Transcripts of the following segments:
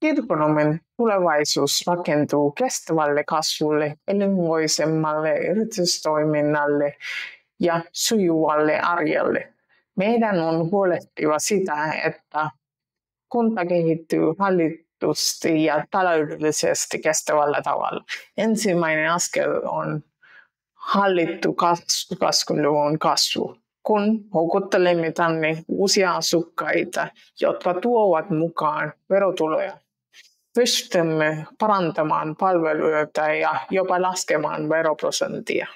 Kirkonomen tulevaisuus rakentuu kestävälle kasvulle, elinvoisemmalle yritystoiminnalle ja sujuvalle arjelle. Meidän on huolehtiva sitä, että kunta kehittyy hallitusti ja taloudellisesti kestävällä tavalla. Ensimmäinen askel on hallittu kasvuluvun kasvu. Kun houkuttelemme tänne uusia asukkaita, jotka tuovat mukaan verotuloja, pystymme parantamaan palveluita ja jopa laskemaan veroprosenttia.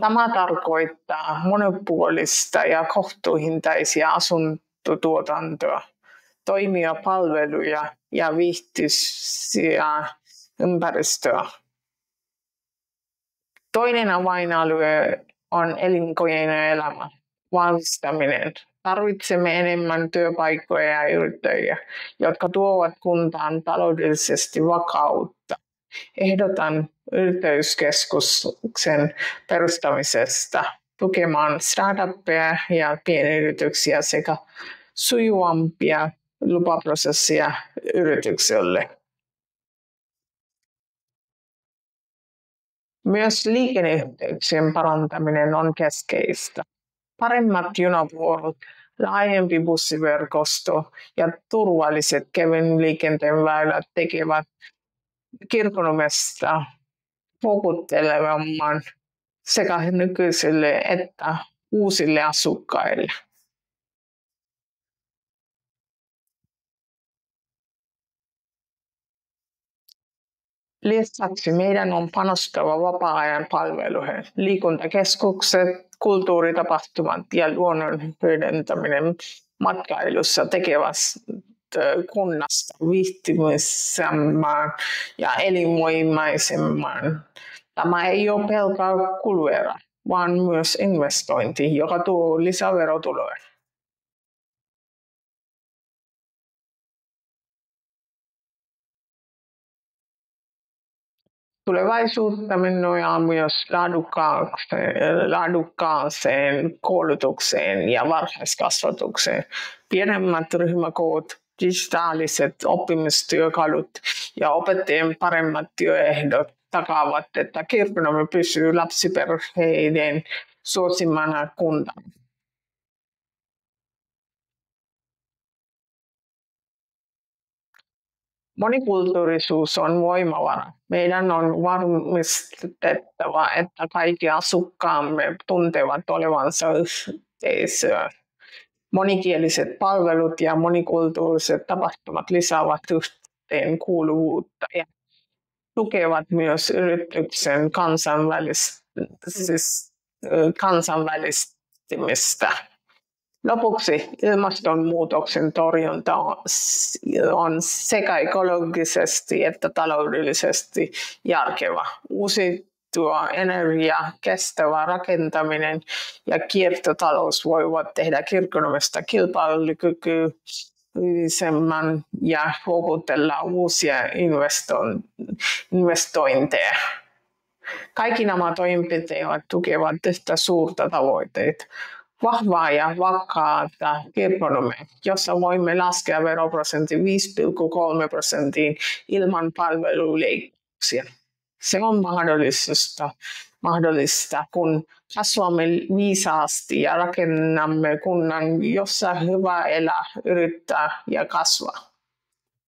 Tämä tarkoittaa monipuolista ja kohtuuhintaisia asuntotuotantoa, toimia palveluja ja viihtyisiä ympäristöä. Toinen avainalue on elinkeinoelämä, vahvistaminen. Tarvitsemme enemmän työpaikkoja ja yrittäjiä, jotka tuovat kuntaan taloudellisesti vakautta. Ehdotan yrityskeskuksen perustamisesta tukemaan startuppeja ja pienyrityksiä sekä sujuvampia lupaprosessia yritykselle. Myös liikenneyhteyksien parantaminen on keskeistä. Paremmat junavuorot, laajempi bussiverkosto ja turvalliset kevyen liikenteen väylät tekevät Kirkkonummesta houkuttelevamman sekä nykyisille että uusille asukkaille. Lisäksi meidän on panostava vapaa-ajan palveluihin. Liikuntakeskukset, kulttuuritapahtumat ja luonnon hyödyntäminen matkailussa tekevät kunnasta viihtyisemmän ja elinvoimaisemman. Tämä ei ole pelkää kuluerä, vaan myös investointi, joka tuo lisäverotuloja. Tulevaisuuttamme nojaa myös laadukkaaseen koulutukseen ja varhaiskasvatukseen. Pienemmät ryhmäkoot, digitaaliset oppimistyökalut ja opettajien paremmat työehdot takaavat, että Kirkkonummi pysyy lapsiperheiden suosimana kuntana. Monikulttuurisuus on voimavara. Meidän on varmistettava, että kaikki asukkaamme tuntevat olevansa yhteisöä. Monikieliset palvelut ja monikulttuuriset tapahtumat lisäävät yhteenkuuluvuutta ja tukevat myös yrityksen kansainvälistymistä. Lopuksi ilmastonmuutoksen torjunta on sekä ekologisesti että taloudellisesti järkevä. Uusiutuva energia, kestävä rakentaminen ja kiertotalous voivat tehdä Kirkkonummesta kilpailukykyisemmän ja houkutella uusia investointeja. Kaikki nämä toimenpiteet tukevat yhtä suurta tavoitteita. Vahvaa ja vakaata Kirkkonummea, jossa voimme laskea veroprosentin 5,3% ilman palveluleikkauksia. Se on mahdollista, kun kasvamme viisaasti ja rakennamme kunnan, jossa hyvä elää, yrittää ja kasvaa.